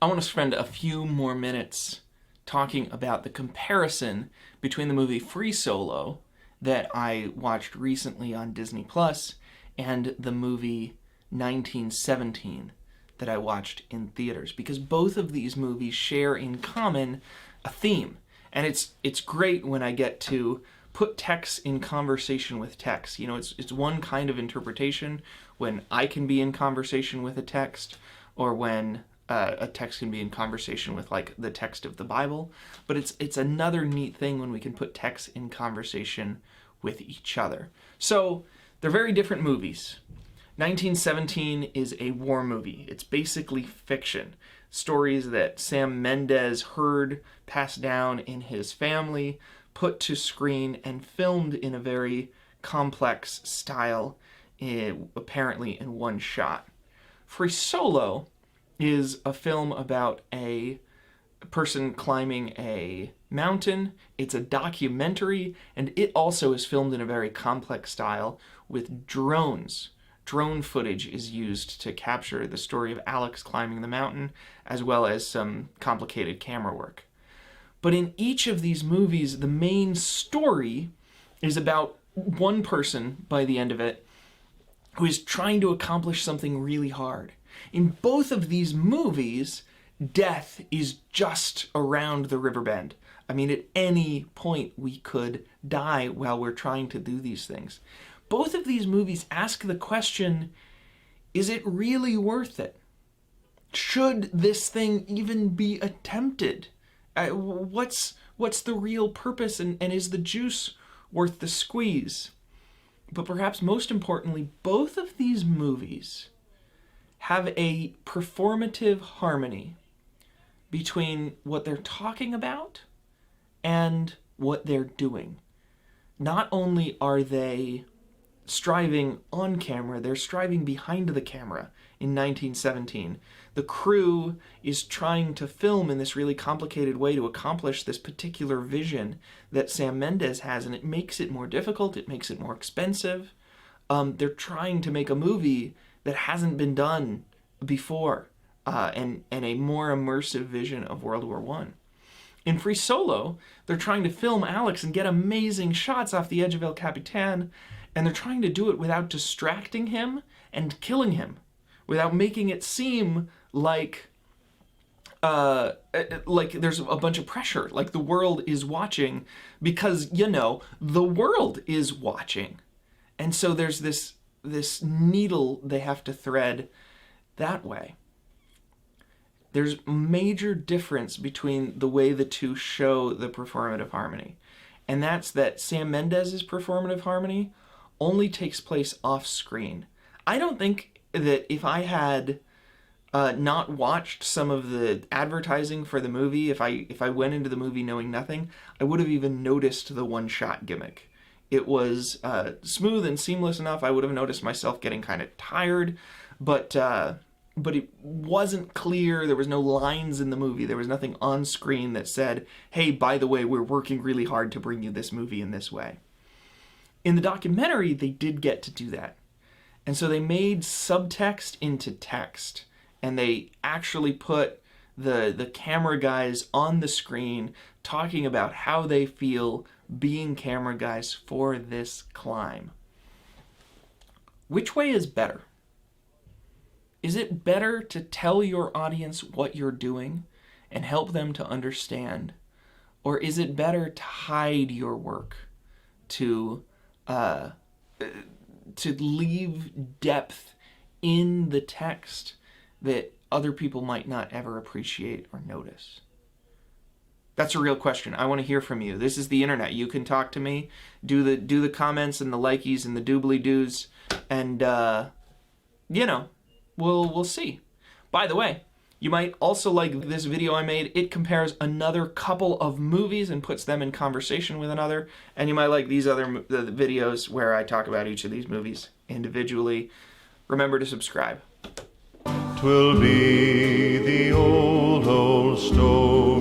I want to spend a few more minutes talking about the comparison between the movie Free Solo that I watched recently on Disney Plus and the movie 1917 that I watched in theaters, because both of these movies share in common a theme. And it's great when I get to put text in conversation with text. You know, it's one kind of interpretation when I can be in conversation with a text, or when a text can be in conversation with, like, the text of the Bible. But it's another neat thing when we can put text in conversation with each other. So they're very different movies. 1917 is a war movie. It's basically fiction. Stories that Sam Mendes heard passed down in his family, put to screen, and filmed in a very complex style, apparently in one shot. Free Solo is a film about a person climbing a mountain. It's a documentary, and it also is filmed in a very complex style with drones. Drone footage is used to capture the story of Alex climbing the mountain, as well as some complicated camera work. But in each of these movies, the main story is about one person, by the end of it, who is trying to accomplish something really hard. In both of these movies, death is just around the river bend. I mean, at any point we could die while we're trying to do these things. Both of these movies ask the question, is it really worth it? Should this thing even be attempted? What's the real purpose, and is the juice worth the squeeze? But perhaps most importantly, both of these movies have a performative harmony between what they're talking about and what they're doing. Not only are they striving on camera, they're striving behind the camera. In 1917, the crew is trying to film in this really complicated way to accomplish this particular vision that Sam Mendes has, and it makes it more difficult, it makes it more expensive. They're trying to make a movie that hasn't been done before, and a more immersive vision of World War I. In Free Solo, they're trying to film Alex and get amazing shots off the edge of El Capitan, and they're trying to do it without distracting him and killing him, without making it seem like there's a bunch of pressure, like the world is watching, because, you know, the world is watching. And so there's this needle they have to thread that way. There's major difference between the way the two show the performative harmony. And that's that Sam Mendes' performative harmony only takes place off screen. I don't think that if I had not watched some of the advertising for the movie, if I went into the movie knowing nothing, I would have even noticed the one-shot gimmick. It was smooth and seamless enough. I would have noticed myself getting kind of tired, but it wasn't clear. There was no lines in the movie. There was nothing on screen that said, hey, by the way, we're working really hard to bring you this movie in this way. In the documentary, they did get to do that. And so they made subtext into text, and they actually put the camera guys on the screen talking about how they feel being camera guys for this climb. Which way is better? Is it better to tell your audience what you're doing and help them to understand? Or is it better to hide your work, to leave depth in the text that other people might not ever appreciate or notice? That's a real question. I want to hear from you. This is the internet. You can talk to me. Do the comments and the likies and the doobly-doos, and you know, we'll see. By the way, you might also like this video I made. It compares another couple of movies and puts them in conversation with another. And you might like these other videos where I talk about each of these movies individually. Remember to subscribe. 'Twill be the old story.